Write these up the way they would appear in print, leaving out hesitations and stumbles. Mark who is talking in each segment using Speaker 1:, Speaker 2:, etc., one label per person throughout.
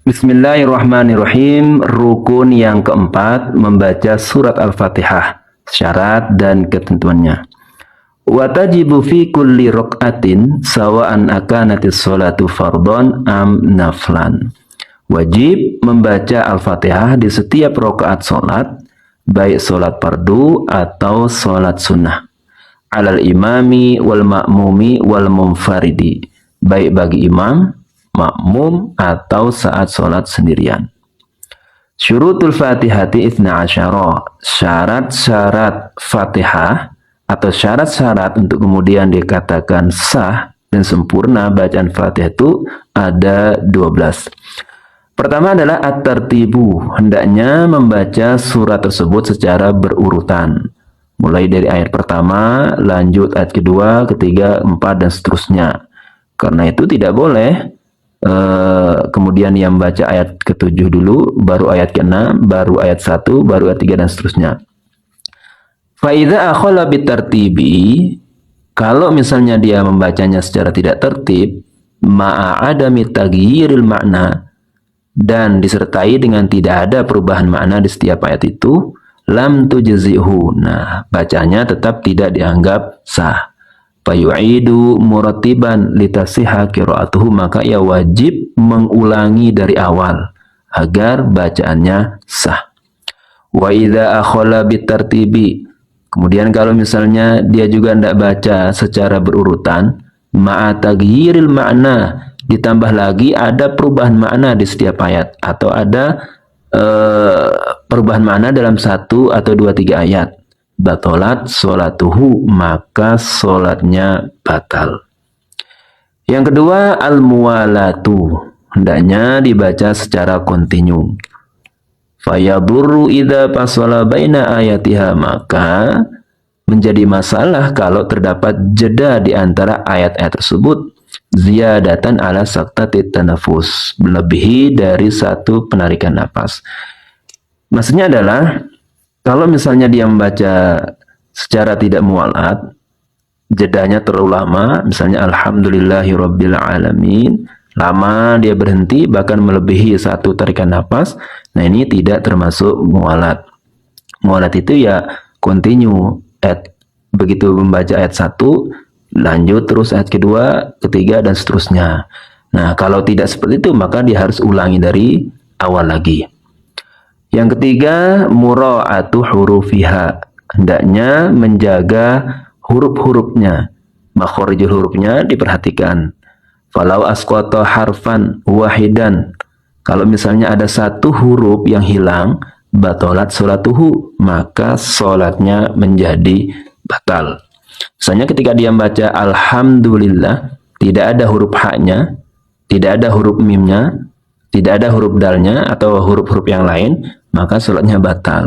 Speaker 1: Bismillahirrahmanirrahim. Rukun yang keempat, membaca surat Al-Fatihah, syarat dan ketentuannya. Wa tajibu fi kulli raq'atin sawa'an akanatis sholatu fardhon am naflan. Wajib membaca Al-Fatihah di setiap rakaat salat, baik salat fardu atau salat sunnah. Alal imami wal ma'mumi wal munfaridi, baik bagi imam, makmum atau saat sholat sendirian. Syurutul Fatihati itsna asyara, syarat-syarat Fatihah atau syarat-syarat untuk kemudian dikatakan sah dan sempurna bacaan Fatihah itu ada 12. Pertama adalah at-tartibu, hendaknya membaca surat tersebut secara berurutan. Mulai dari ayat pertama, lanjut ayat kedua, ketiga, empat, dan seterusnya. Karena itu tidak boleh kemudian yang membaca ayat ke-7 dulu, baru ayat ke-6, baru ayat 1, baru ayat 3, dan seterusnya. Fa'idha akhala bitartibi, kalau misalnya dia membacanya secara tidak tertib, ma'adami taghyiril makna, dan disertai dengan tidak ada perubahan makna di setiap ayat itu, lam tujzihu, nah bacanya tetap tidak dianggap sah. Fayu'idu murattiban litasiha qira'atuhu, maka ia wajib mengulangi dari awal agar bacaannya sah. Wa idza akhala bitartibi, kemudian kalau misalnya dia juga tidak baca secara berurutan, ma'a taghyiril makna, ditambah lagi ada perubahan makna di setiap ayat atau ada perubahan makna dalam 1 atau 2, 3 ayat, batolat sholatuhu, maka sholatnya batal. Yang kedua, al-muwalatu, hendaknya dibaca secara kontinu. Fayadurru idza fasala baina ayatiha, maka menjadi masalah kalau terdapat jeda di antara ayat-ayat tersebut, ziyadatan ala saktatit tanafus, melebihi dari satu penarikan nafas. Maksudnya adalah kalau misalnya dia membaca secara tidak mualat, jedanya terlalu lama, misalnya alhamdulillahirabbil alamin, lama dia berhenti bahkan melebihi satu tarikan nafas, nah ini tidak termasuk mualat. Mualat itu ya continue, begitu membaca ayat 1, lanjut terus ayat kedua, ketiga, dan seterusnya. Nah, kalau tidak seperti itu, maka dia harus ulangi dari awal lagi. Yang ketiga, mura'atu hurufiha, hendaknya menjaga huruf-hurufnya, makhorijul hurufnya diperhatikan. Falau asqata harfan wahidan, kalau misalnya ada satu huruf yang hilang, batolat sholatuhu, maka sholatnya menjadi batal. Misalnya ketika dia membaca alhamdulillah, tidak ada huruf haknya, tidak ada huruf mimnya, tidak ada huruf dalnya atau huruf-huruf yang lain, maka sholatnya batal.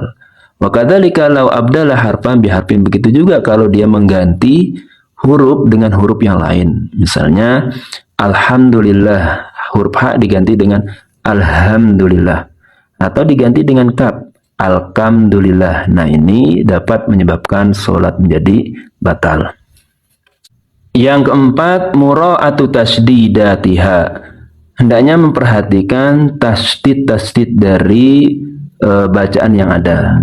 Speaker 1: Wa kadzalika law abdala harfan biharfin, begitu juga kalau dia mengganti huruf dengan huruf yang lain. Misalnya alhamdulillah, huruf ha diganti dengan alhamdulillah, atau diganti dengan kaf, alhamdulillah. Nah, ini dapat menyebabkan sholat menjadi batal. Yang keempat, mura'atu tasdidatiha, hendaknya memperhatikan tasdid-tasdid dari bacaan yang ada.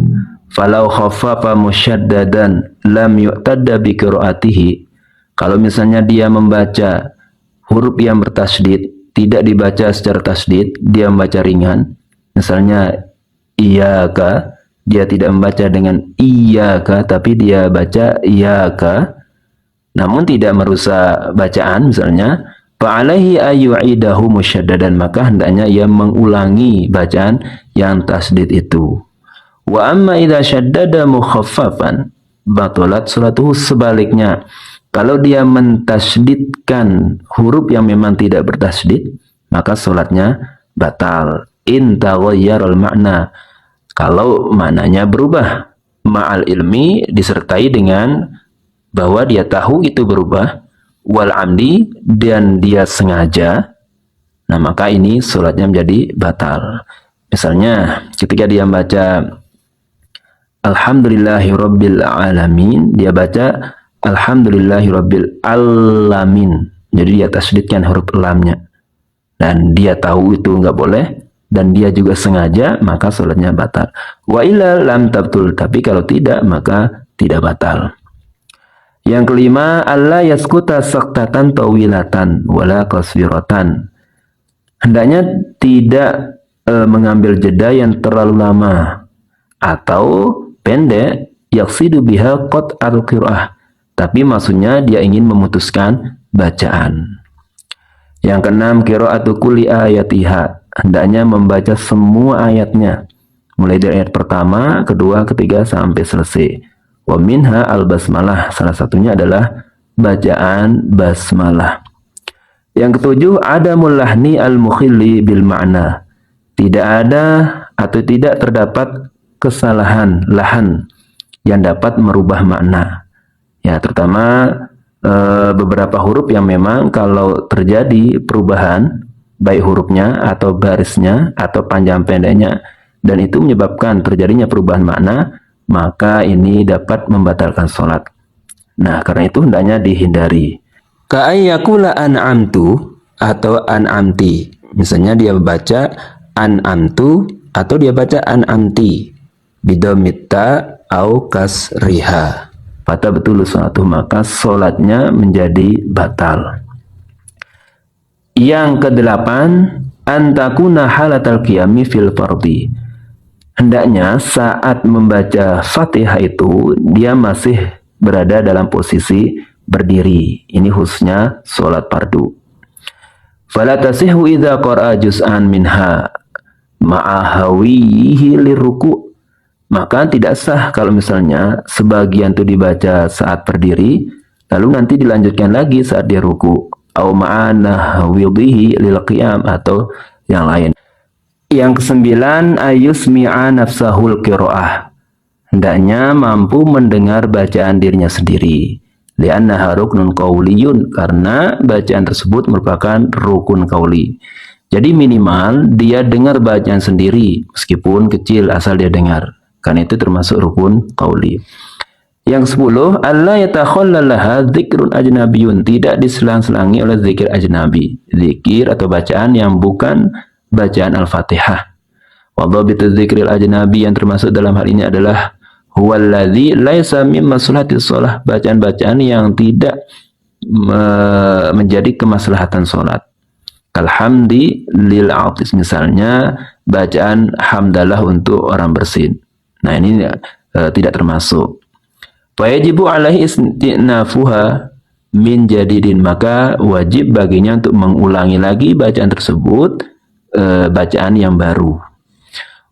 Speaker 1: Falau khaffafa musyaddadan lam yu'tadda bi qiraatihi, kalau misalnya dia membaca huruf yang bertasdid, tidak dibaca secara tasdid, dia membaca ringan, misalnya iyyaka, dia tidak membaca dengan iyyaka tapi dia baca iyyaka, namun tidak merusak bacaan, misalnya fa'alaihi ayyu'idahu musyaddadan, maka hendaknya ia mengulangi bacaan yang tasdid itu. Wa amma idza syaddada mukhaffafan batalat sholatuhu, sebaliknya kalau dia mentasdidkan huruf yang memang tidak bertasdid, maka sholatnya batal. In taghayyara al-ma'na, kalau maknanya berubah, ma'al ilmi, disertai dengan bahwa dia tahu itu berubah, wal amdi, dan dia sengaja, nah maka ini sholatnya menjadi batal. Misalnya ketika dia membaca alhamdulillahirabbil alamin, dia baca alhamdulillahirabbil alamin, jadi dia tasdidkan huruf lamnya, dan dia tahu itu nggak boleh, dan dia juga sengaja, maka sholatnya batal. Wa illa lam tabtul, tapi kalau tidak maka tidak batal. Yang kelima, alla yaskuta saktatan tawilatan wala qasiratan. Hendaknya tidak mengambil jeda yang terlalu lama atau pendek, yaksidu biha qat al-qira'ah, tapi maksudnya dia ingin memutuskan bacaan. Yang keenam, qira'atu kulli ayatiha, hendaknya membaca semua ayatnya, mulai dari ayat pertama, kedua, ketiga sampai selesai. Wa minha al-basmalah, salah satunya adalah bacaan basmalah. Yang ketujuh, adamul lahni al-mukhilli bil ma'na, tidak ada atau tidak terdapat kesalahan lahan yang dapat merubah makna. Ya, terutama beberapa huruf yang memang kalau terjadi perubahan baik hurufnya atau barisnya atau panjang pendeknya dan itu menyebabkan terjadinya perubahan makna, maka ini dapat membatalkan sholat. Nah, karena itu hendaknya dihindari. Ka'ayyakula an'amtu atau an'amti. Misalnya dia baca an'amtu atau dia baca an'amti bidomitta au kasriha. Fata betul sholatuh, maka sholatnya menjadi batal. Yang kedelapan, antakuna halatal qiyami fil fardhi. Hendaknya saat membaca Fatihah itu dia masih berada dalam posisi berdiri. Ini khususnya sholat fardu. Fala tasihhu idza qara'a juz'an minha ma'ahawihi liruku'. Maka tidak sah kalau misalnya sebagian itu dibaca saat berdiri, lalu nanti dilanjutkan lagi saat dia ruku, au ma'ana widhihi lil qiyam, atau yang lain. Yang kesembilan, ayusmi'a nafsahul qira'ah. Hendaknya mampu mendengar bacaan dirinya sendiri. Li'annaha ruknun qauliyun, karena bacaan tersebut merupakan rukun qauli. Jadi minimal dia dengar bacaan sendiri, meskipun kecil asal dia dengar. Karena itu termasuk rukun qauli. Yang 10, alla yatakhallalaha dzikrun ajnabiyun, tidak diselang-selangi oleh zikir ajnabi, zikir atau bacaan yang bukan bacaan Al-Fatihah. Wa dhabitu dzikril ajnabi, yang termasuk dalam hal ini adalah huwallazi laisa min maslahatis shalah, bacaan-bacaan yang tidak menjadi kemaslahatan salat. Kalhamdi lil atis, misalnya bacaan hamdalah untuk orang bersin. Nah, ini tidak termasuk. Wajibu alaihi istinafuha min jadidin, maka wajib baginya untuk mengulangi lagi bacaan tersebut, bacaan yang baru.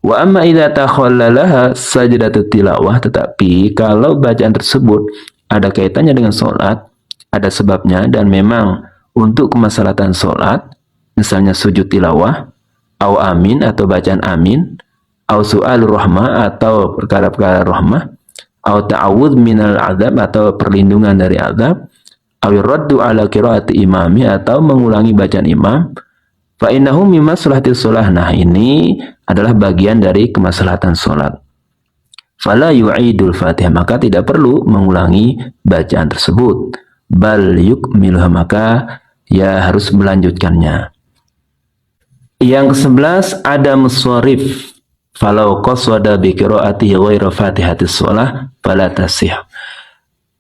Speaker 1: Wa amma idza takhallalaha sajdatut tilawah, tetapi kalau bacaan tersebut ada kaitannya dengan salat, ada sebabnya dan memang untuk kemaslahatan salat, misalnya sujud tilawah, au amin atau bacaan amin, au su'al rahmah atau perkara-perkara rahmah, au ta'awudz minal azab atau perlindungan dari azab, au raddu ala qiraati imami atau mengulangi bacaan imam, fa innahu mimma maslahatis shalah. Nah, ini adalah bagian dari kemaslahatan salat. Fala yu'idul Fatihah, maka tidak perlu mengulangi bacaan tersebut. Bal yukmiluha, maka ya harus melanjutkannya. Yang ke-11, adam sharif. Falau qasada bi qiraatihi ghairu Fatihatis shalah fala tasih.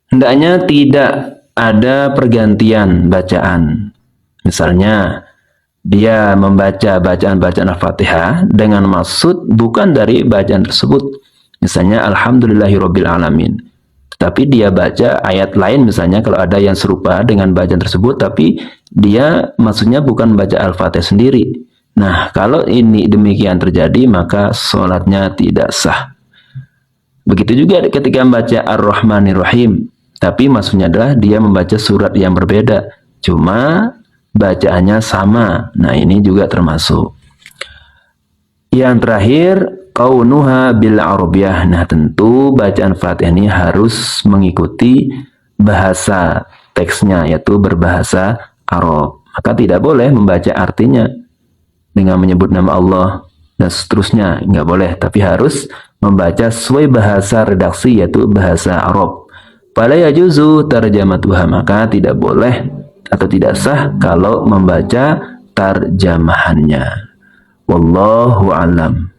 Speaker 1: Hendaknya tidak ada pergantian bacaan. Misalnya dia membaca bacaan-bacaan Al-Fatihah dengan maksud bukan dari bacaan tersebut. Misalnya alhamdulillahirabbil alamin. Tapi dia baca ayat lain, misalnya kalau ada yang serupa dengan bacaan tersebut, tapi dia maksudnya bukan baca Al-Fatihah sendiri. Nah, kalau ini demikian terjadi, maka sholatnya tidak sah. Begitu juga ketika membaca Ar-Rahmanir Rahim, tapi maksudnya adalah dia membaca surat yang berbeda, cuma bacaannya sama. Nah, ini juga termasuk. Yang terakhir, kaunuha bil arabiyah. Nah, tentu bacaan Fatihah ini harus mengikuti bahasa teksnya, yaitu berbahasa Arab. Maka tidak boleh membaca artinya dengan menyebut nama Allah dan seterusnya, nggak boleh, tapi harus membaca sesuai bahasa redaksi, yaitu bahasa Arab. Fala yajuzu tarjamatuha, maka tidak boleh atau tidak sah kalau membaca tarjamahannya. Wallahu alam.